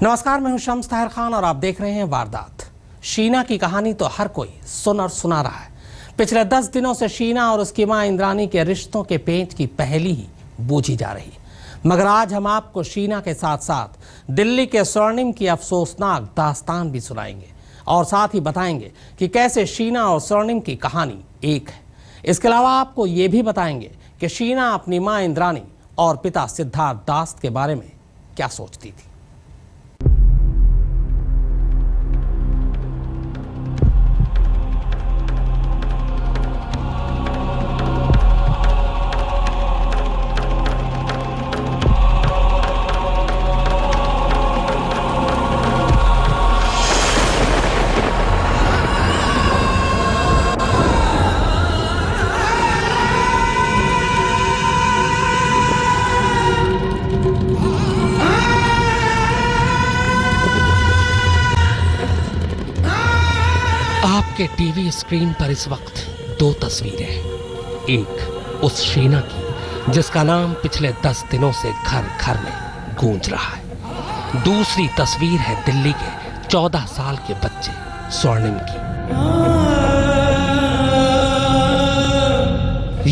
नमस्कार, मैं हूं शम्स ताहिर खान और आप देख रहे हैं वारदात। शीना की कहानी तो हर कोई सुन और सुना रहा है। पिछले 10 दिनों से शीना और उसकी मां इंद्रानी के रिश्तों के पेंच की पहेली ही बूझी जा रही है। मगर आज हम आपको शीना के साथ साथ दिल्ली के स्वर्णिम की अफसोसनाक दास्तान भी सुनाएंगे और साथ ही बताएंगे कि कैसे शीना और स्वर्णिम की कहानी एक है। इसके अलावा आपको ये भी बताएंगे कि शीना अपनी मां इंद्रानी और पिता सिद्धार्थ दास के बारे में क्या सोचती थी। आपके टीवी स्क्रीन पर इस वक्त दो तस्वीरें हैं। एक उस शीना की जिसका नाम पिछले 10 दिनों से घर घर में गूंज रहा है। दूसरी तस्वीर है दिल्ली के 14 साल के बच्चे स्वर्णिम की।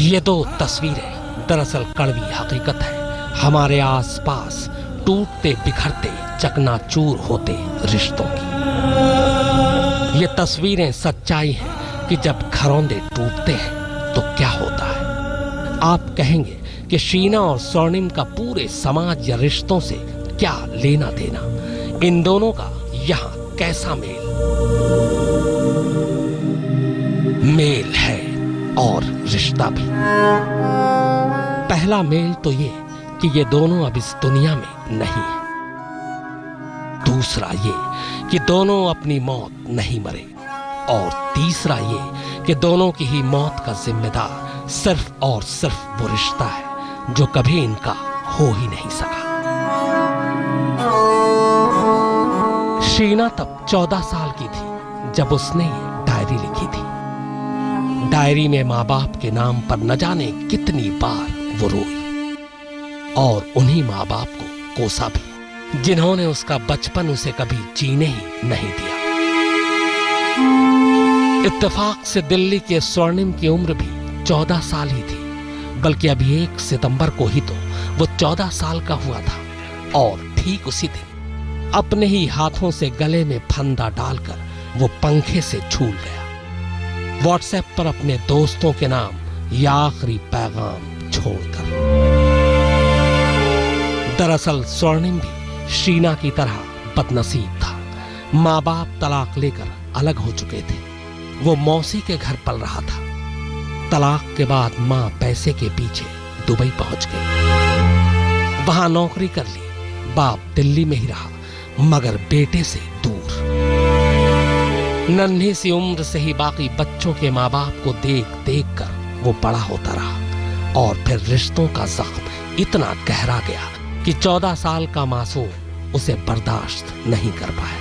ये दो तस्वीरें दरअसल कड़वी हकीकत है हमारे आसपास टूटते बिखरते चकनाचूर होते रिश्तों की। ये तस्वीरें सच्चाई हैं कि जब घरौंदे टूटते हैं तो क्या होता है। आप कहेंगे कि शीना और स्वर्णिम का पूरे समाज या रिश्तों से क्या लेना देना, इन दोनों का यहाँ कैसा मेल है और रिश्ता भी। पहला मेल तो ये कि ये दोनों अब इस दुनिया में नहीं है। दूसरा ये कि दोनों अपनी मौत नहीं मरे। और तीसरा ये कि दोनों की ही मौत का जिम्मेदार सिर्फ और सिर्फ वो रिश्ता है जो कभी इनका हो ही नहीं सका। शीना तब 14 साल की थी जब उसने ये डायरी लिखी थी। डायरी में माँ बाप के नाम पर न जाने कितनी बार वो रोई और उन्हीं माँ बाप को कोसा भी जिन्होंने उसका बचपन उसे कभी जीने ही नहीं दिया। इत्तेफाक से दिल्ली के स्वर्णिम की उम्र भी 14 साल ही थी, बल्कि अभी 1 सितंबर को ही तो वो 14 साल का हुआ था। और ठीक उसी दिन अपने ही हाथों से गले में फंदा डालकर वो पंखे से झूल गया, व्हाट्सएप पर अपने दोस्तों के नाम या आखिरी पैगाम छोड़कर। दरअसल स्वर्णिम भी शीना की तरह बदनसीब था। माँ बाप तलाक लेकर अलग हो चुके थे। वो मौसी के घर पल रहा था। तलाक के बाद माँ पैसे के पीछे दुबई पहुंच गई, वहां नौकरी कर ली। बाप दिल्ली में ही रहा मगर बेटे से दूर। नन्ही सी उम्र से ही बाकी बच्चों के माँ बाप को देख देख कर वो बड़ा होता रहा और फिर रिश्तों का जख्म इतना गहरा गया कि 14 साल का मासूम उसे बर्दाश्त नहीं कर पाया।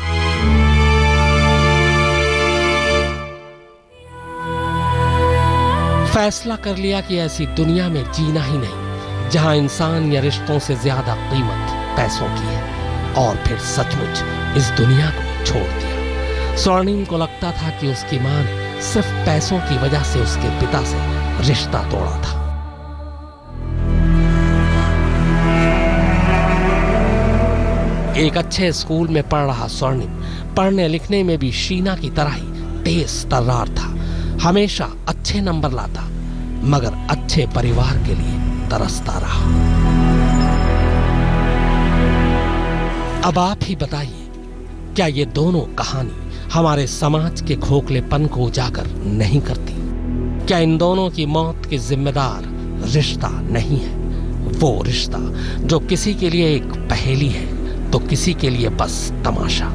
फैसला कर लिया कि ऐसी दुनिया में जीना ही नहीं जहां इंसान या रिश्तों से ज्यादा कीमत पैसों की है, और फिर सचमुच इस दुनिया को छोड़ दिया। स्वर्णिम को लगता था कि उसकी मां ने सिर्फ पैसों की वजह से उसके पिता से रिश्ता तोड़ा था। एक अच्छे स्कूल में पढ़ रहा स्वर्णिम पढ़ने लिखने में भी शीना की तरह ही तेज तर्रार था। हमेशा अच्छे नंबर लाता मगर अच्छे परिवार के लिए तरसता रहा। अब आप ही बताइए, क्या ये दोनों कहानी हमारे समाज के खोखलेपन को उजागर नहीं करती? क्या इन दोनों की मौत के जिम्मेदार रिश्ता नहीं है? वो रिश्ता जो किसी के लिए एक पहेली है तो किसी के लिए बस तमाशा,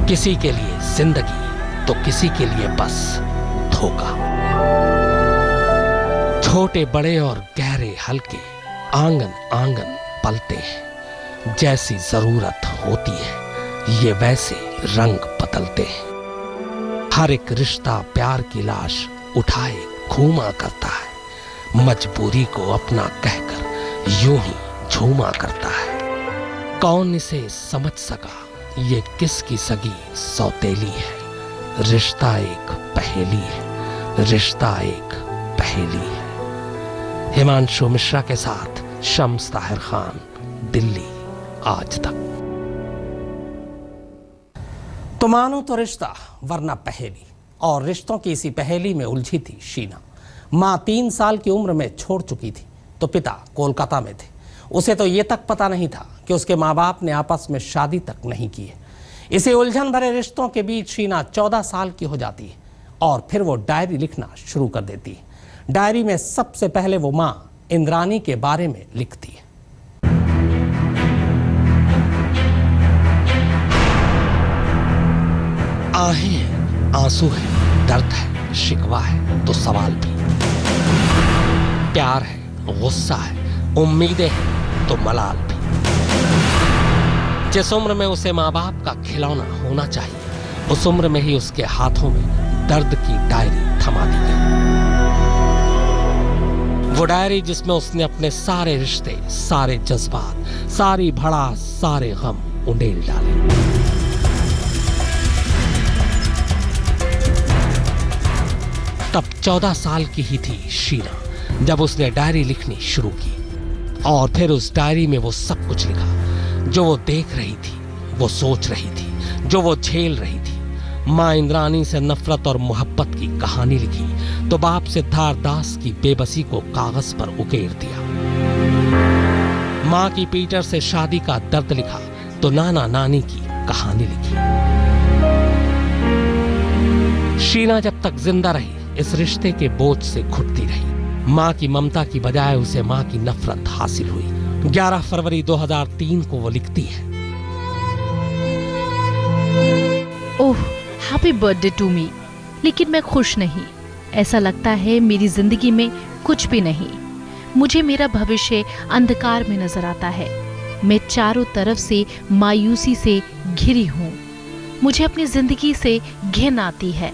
किसी के लिए जिंदगी तो किसी के लिए बस धोखा। छोटे बड़े और गहरे हल्के आंगन आंगन पलते हैं। जैसी जरूरत होती है ये वैसे रंग बदलते हैं। हर एक रिश्ता प्यार की लाश उठाए घूमा करता है, मजबूरी को अपना कहकर यूं ही झूमा करता है। कौन इसे समझ सका ये किसकी सगी सौतेली है, रिश्ता एक पहेली है, रिश्ता एक पहेली है। हिमांशु मिश्रा के साथ शम्स ताहिर खान, दिल्ली आज तक। तो मानो तो रिश्ता वरना पहेली, और रिश्तों की इसी पहेली में उलझी थी शीना। माँ 3 साल की उम्र में छोड़ चुकी थी, तो पिता कोलकाता में थे। उसे तो ये तक पता नहीं था कि उसके माँ बाप ने आपस में शादी तक नहीं की है। इसी उलझन भरे रिश्तों के बीच शीना 14 साल की हो जाती है और फिर वो डायरी लिखना शुरू कर देती है। डायरी में सबसे पहले वो माँ इंद्रानी के बारे में लिखती है। आहें हैं, आंसू है, दर्द है, शिकवा है तो सवाल भी, प्यार है, गुस्सा है, उम्मीदें हैं तो मलाल भी। जिस उम्र में उसे माँ बाप का खिलौना होना चाहिए, उस उम्र में ही उसके हाथों में दर्द की डायरी थमा दी गई। वो डायरी जिसमें उसने अपने सारे रिश्ते, सारे जज्बात, सारी भड़ास, सारे गम उंडेल डाले। तब 14 साल की ही थी शीना जब उसने डायरी लिखनी शुरू की, और फिर उस डायरी में वो सब कुछ लिखा जो वो देख रही थी, वो सोच रही थी, जो वो झेल रही थी। माँ इंद्रानी से नफरत और मोहब्बत की कहानी लिखी तो बाप सिद्धार्थ दास की बेबसी को कागज पर उकेर दिया। माँ की पीटर से शादी का दर्द लिखा तो नाना नानी की कहानी लिखी। शीना जब तक जिंदा रही इस रिश्ते के बोझ से घुटती रही। माँ की ममता की बजाय उसे माँ की नफरत हासिल हुई। 11 फरवरी 2003 को वो लिखती है, oh happy birthday to me, लेकिन मैं खुश नहीं। ऐसा लगता है मेरी जिंदगी में कुछ भी नहीं। मुझे मेरा भविष्य अंधकार में नजर आता है। मैं चारों तरफ से मायूसी से घिरी हूँ। मुझे अपनी जिंदगी से घिन आती है।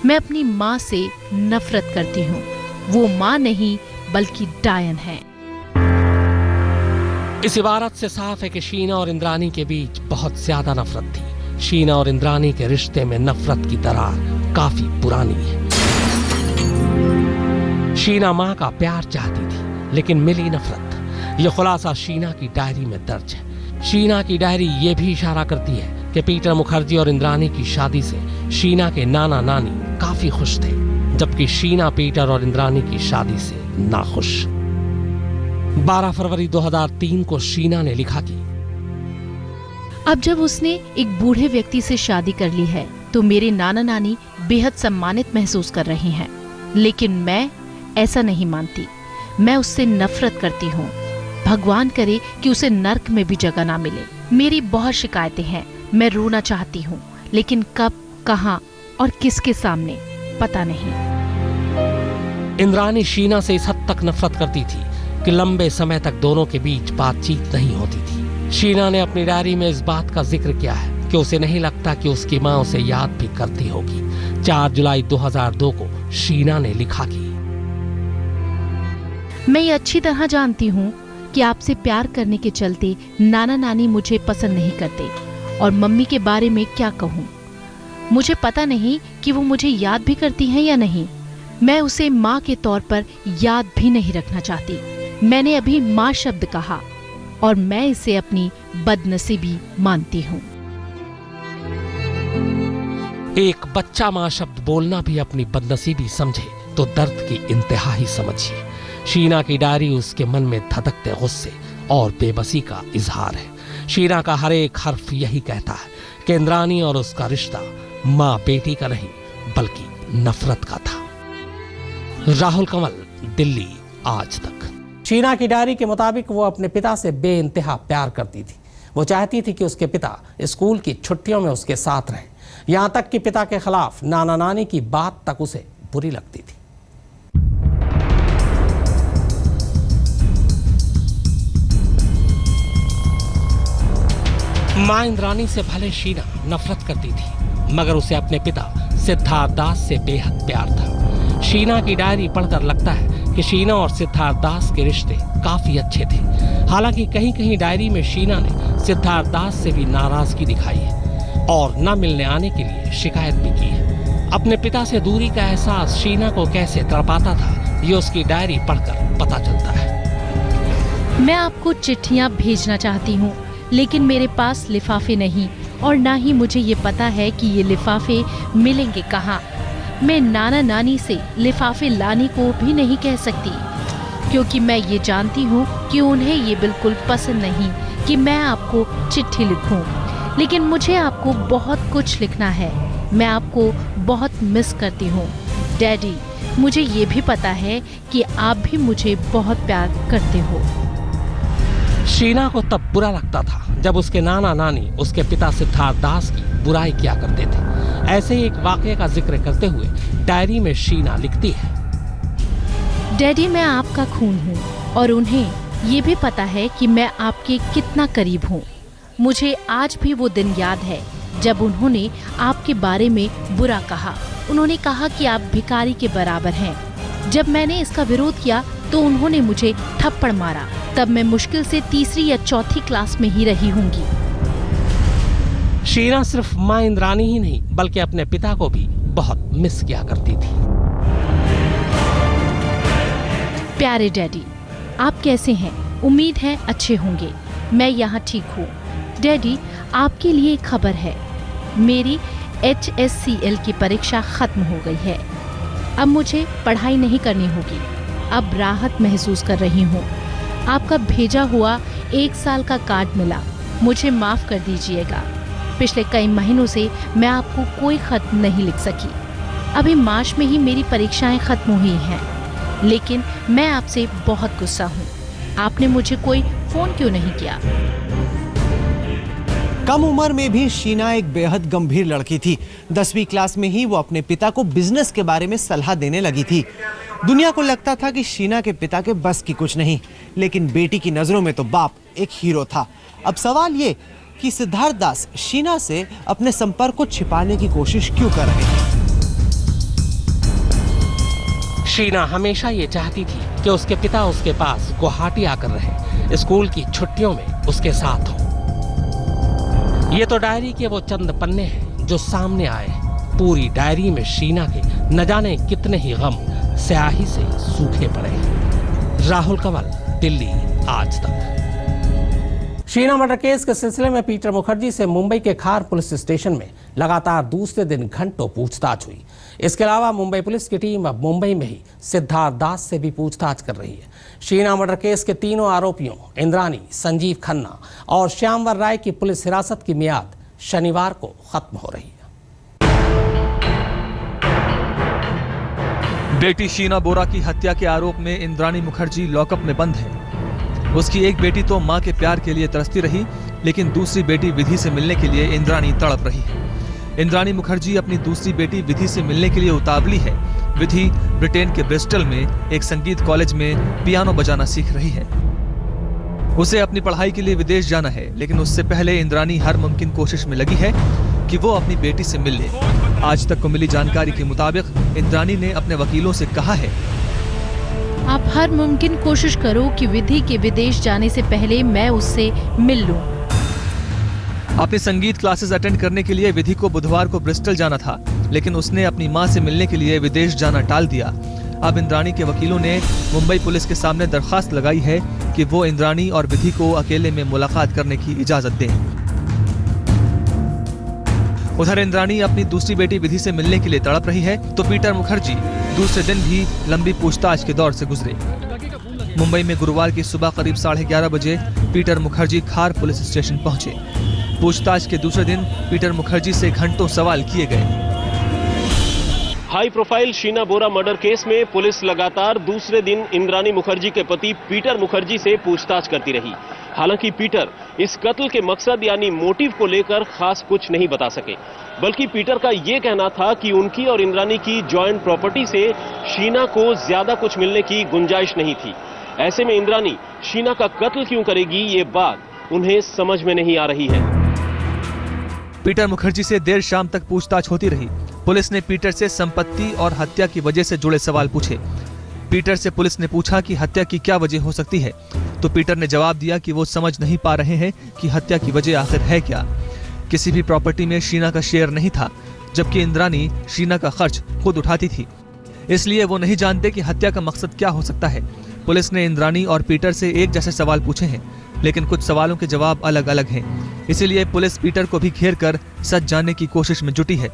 मैं अपनी माँ से नफरत करती हूँ। वो माँ नहीं बल्कि डायन है। इस इबारत से साफ है कि शीना और इंद्रानी के बीच बहुत ज्यादा नफरत थी। शीना और इंद्रानी के रिश्ते में नफरत की दरार काफी पुरानी है। शीना माँ का प्यार चाहती थी लेकिन मिली नफरत। यह खुलासा शीना की डायरी में दर्ज है। शीना की डायरी ये भी इशारा करती है कि पीटर मुखर्जी और इंद्रानी की शादी से शीना के नाना नानी काफी खुश थे, जबकि शीना पीटर और इंद्रानी की शादी से नाखुश। 12 फरवरी 2003 को शीना ने लिखा कि अब जब उसने एक बूढ़े व्यक्ति से शादी कर ली है तो मेरे नाना नानी बेहद सम्मानित महसूस कर रही हैं, लेकिन मैं ऐसा नहीं मानती। मैं उससे नफरत करती हूँ। भगवान करे कि उसे नर्क में भी जगह ना मिले। मेरी बहुत शिकायतें हैं। मैं रोना चाहती हूँ, लेकिन कब, कहाँ और किसके सामने पता नहीं। इंद्रानी शीना से इस हद तक नफरत करती थी कि लंबे समय तक दोनों के बीच बातचीत नहीं होती थी। शीना ने अपनी डायरी में इस बात का जिक्र किया है कि उसे नहीं लगता कि उसकी माँ उसे याद भी करती होगी। 4 जुलाई 2002 को शीना ने लिखा कि मैं ये अच्छी तरह जानती हूँ कि आपसे प्यार करने के चलते नाना नानी मुझे पसंद नहीं करते, और मम्मी के बारे में क्या कहूँ। मुझे पता नहीं कि वो मुझे याद भी करती हैं या नहीं। मैं उसे माँ के तौर पर याद भी नहीं रखना चाहती। मैंने अभी माँ शब्द कहा और मैं इसे अपनी बदनसीबी मानती हूँ। एक बच्चा माँ शब्द बोलना भी अपनी बदनसीबी समझे तो दर्द की इंतहा ही समझिए। शीना की डायरी उसके मन में धधकते गुस्से और बेबसी का इजहार है। शीना का हर एक हर्फ यही कहता है कि इंद्रानी और उसका रिश्ता माँ बेटी का नहीं बल्कि नफरत का था। राहुल कंवल, दिल्ली आज तक। शीना की डायरी के मुताबिक वो अपने पिता से बेइंतहा प्यार करती थी। वो चाहती थी कि उसके पिता स्कूल की छुट्टियों में उसके साथ रहें। यहाँ तक कि पिता के खिलाफ नाना नानी की बात तक उसे बुरी लगती थी। मां इंद्रानी से भले शीना नफरत करती थी, मगर उसे अपने पिता सिद्धार्थ दास से बेहद प्यार था। शीना की डायरी पढ़कर लगता है कि शीना और सिद्धार्थ दास के रिश्ते काफी अच्छे थे। हालांकि कहीं कहीं डायरी में शीना ने सिद्धार्थ दास से भी नाराजगी दिखाई है। और न मिलने आने के लिए शिकायत भी की है। अपने पिता से दूरी का एहसास शीना को कैसे तड़पाता था, ये उसकी डायरी पढ़कर पता चलता है। मैं आपको चिट्ठियां भेजना चाहती हूँ, लेकिन मेरे पास लिफाफे नहीं और ना ही मुझे ये पता है कि ये लिफाफे मिलेंगे कहाँ। मैं नाना नानी से लिफाफे लाने को भी नहीं कह सकती, क्योंकि मैं ये जानती हूँ कि उन्हें ये बिल्कुल पसंद नहीं कि मैं आपको चिट्ठी लिखूं। लेकिन मुझे आपको बहुत कुछ लिखना है। मैं आपको बहुत मिस करती हूँ डैडी। मुझे ये भी पता है कि आप भी मुझे बहुत प्यार करते हो। शीना को तब बुरा लगता था जब उसके नाना नानी उसके पिता सिद्धार्थ दास की बुराई किया करते थे। ऐसे ही एक वाकये का जिक्र करते हुए डायरी में शीना लिखती है, डैडी मैं आपका खून हूँ और उन्हें ये भी पता है कि मैं आपके कितना करीब हूँ। मुझे आज भी वो दिन याद है जब उन्होंने आपके बारे में बुरा कहा। उन्होंने कहा कि आप भिखारी के बराबर हैं। जब मैंने इसका विरोध किया तो उन्होंने मुझे थप्पड़ मारा। तब मैं मुश्किल से 3री या 4थी क्लास में ही रही होंगी। शीना सिर्फ माँ इंद्रानी ही नहीं बल्कि अपने पिता को भी बहुत मिस किया करती थी। प्यारे डैडी, आप कैसे हैं? उम्मीद है अच्छे होंगे। मैं यहाँ ठीक हूँ। डैडी, आपके लिए खबर है। मेरी HSCL की परीक्षा खत्म हो गई है। अब मुझे पढ़ाई नहीं करनी होगी। अब राहत महसूस कर रही हूँ। आपका भेजा हुआ 1 साल का कार्ड मिला। मुझे माफ़ कर दीजिएगा। पिछले कई महीनों से मैं आपको कोई खत नहीं लिख सकी। अभी मार्च में ही मेरी परीक्षाएं खत्म हुई हैं, लेकिन मैं आपसे बहुत गुस्सा हूँ। आपने मुझे कोई फ़ोन क्यों नहीं किया? कम उम्र में भी शीना एक बेहद गंभीर लड़की थी। 10वीं क्लास में ही वो अपने पिता को बिजनेस के बारे में सलाह देने लगी थी। दुनिया को लगता था कि शीना के पिता के बस की कुछ नहीं, लेकिन बेटी की नजरों में तो बाप एक हीरो था। अब सवाल ये कि सिद्धार्थ दास शीना से अपने संपर्क को छिपाने की कोशिश क्यों कर रहे हैं? शीना हमेशा ये चाहती थी कि उसके पिता उसके पास गुवाहाटी आकर रहे, स्कूल की छुट्टियों में उसके साथ हो। ये तो डायरी के वो चंद पन्ने हैं जो सामने आए। पूरी डायरी में शीना के न जाने कितने ही गम स्याही से सूखे पड़े हैं। राहुल कंवल, दिल्ली आज तक। शीना मर्डर केस के सिलसिले में पीटर मुखर्जी से मुंबई के खार पुलिस स्टेशन में लगातार दूसरे दिन घंटों पूछताछ हुई। इसके अलावा मुंबई पुलिस की टीम अब मुंबई में ही सिद्धार्थ दास से भी पूछताछ कर रही है। शीना मर्डर केस के तीनों आरोपियों इंद्रानी, संजीव खन्ना और श्यामवर राय की पुलिस हिरासत की मियाद शनिवार को खत्म हो रही है। बेटी शीना बोरा की हत्या के आरोप में इंद्रानी मुखर्जी लॉकअप में बंद है। उसकी एक बेटी तो मां के प्यार के लिए तरसती रही, लेकिन दूसरी बेटी विधि से मिलने के लिए इंद्रानी तड़प रही है। इंद्रानी मुखर्जी अपनी दूसरी बेटी विधि से मिलने के लिए उतावली है। विधि ब्रिटेन के ब्रिस्टल में एक संगीत कॉलेज में पियानो बजाना सीख रही है। उसे अपनी पढ़ाई के लिए विदेश जाना है, लेकिन उससे पहले इंद्रानी हर मुमकिन कोशिश में लगी है कि वो अपनी बेटी से मिल ले। आज तक को मिली जानकारी के मुताबिक इंद्रानी ने अपने वकीलों से कहा है, आप हर मुमकिन कोशिश करो कि विधि के विदेश जाने से पहले मैं उससे मिल लूं। अपने संगीत क्लासेस अटेंड करने के लिए विधि को बुधवार को ब्रिस्टल जाना था, लेकिन उसने अपनी मां से मिलने के लिए विदेश जाना टाल दिया। अब इंद्रानी के वकीलों ने मुंबई पुलिस के सामने दरखास्त लगाई है कि वो इंद्रानी और विधि को अकेले में मुलाकात करने की इजाजत दें। उधर इंद्रानी अपनी दूसरी बेटी विधि से मिलने के लिए तड़प रही है, तो पीटर मुखर्जी दूसरे दिन भी लंबी पूछताछ के दौर से गुजरे। मुंबई में गुरुवार की सुबह करीब 11:30 बजे पीटर मुखर्जी खार पुलिस स्टेशन पहुंचे। पूछताछ के दूसरे दिन पीटर मुखर्जी से घंटों सवाल किए गए। हाई प्रोफाइल शीना बोरा मर्डर केस में पुलिस लगातार दूसरे दिन इंद्रानी मुखर्जी के पति पीटर मुखर्जी से पूछताछ करती रही। हालांकि पीटर इस कत्ल के मकसद यानी मोटिव को लेकर खास कुछ नहीं बता सके, बल्कि पीटर का यह कहना था कि उनकी और इंद्रानी की जॉइंट प्रॉपर्टी से शीना को ज्यादा कुछ मिलने की गुंजाइश नहीं थी। ऐसे में इंद्रानी शीना का कत्ल क्यों करेगी, ये बात उन्हें समझ में नहीं आ रही है। पीटर मुखर्जी से देर शाम तक पूछताछ होती रही। पुलिस ने पीटर से संपत्ति और हत्या की वजह से जुड़े सवाल पूछे। पीटर से पुलिस ने पूछा कि हत्या की क्या वजह हो सकती है, तो पीटर ने जवाब दिया कि वो समझ नहीं पा रहे हैं कि हत्या की वजह आखिर है क्या। किसी भी प्रॉपर्टी में शीना का शेयर नहीं था, जबकि इंद्रानी शीना का खर्च खुद उठाती थी। इसलिए वो नहीं जानते कि हत्या का मकसद क्या हो सकता है। पुलिस ने इंद्रानी और पीटर से एक जैसे सवाल पूछे हैं, लेकिन कुछ सवालों के जवाब अलग अलग हैं। इसीलिए पुलिस पीटर को भी घेर कर सच जानने की कोशिश में जुटी है।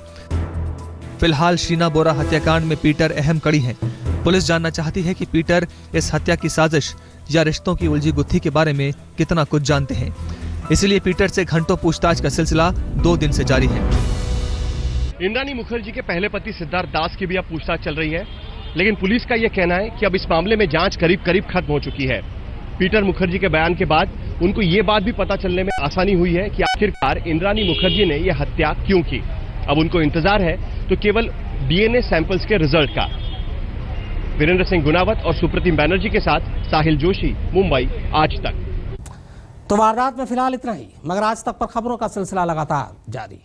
फिलहाल शीना बोरा हत्याकांड में पीटर अहम कड़ी है। पुलिस जानना चाहती है कि पीटर इस हत्या की साजिश या रिश्तों की उलझी गुत्थी के बारे में कितना कुछ जानते हैं। इसलिए पीटर से घंटों पूछताछ का सिलसिला 2 दिन से जारी है। इंद्रानी मुखर्जी के पहले पति सिद्धार्थ दास की भी अब पूछताछ चल रही है, लेकिन पुलिस का यह कहना है कि अब इस मामले में जांच करीब करीब खत्म हो चुकी है। पीटर मुखर्जी के बयान के बाद उनको ये बात भी पता चलने में आसानी हुई है कि आखिरकार इंद्रानी मुखर्जी ने यह हत्या क्यों की। अब उनको इंतजार है तो केवल डीएनए सैंपल्स के रिजल्ट का। वीरेंद्र सिंह गुनावत और सुप्रतिम बैनर्जी के साथ साहिल जोशी, मुंबई, आज तक। तो वारदात में फिलहाल इतना ही, मगर आज तक पर खबरों का सिलसिला लगातार जारी।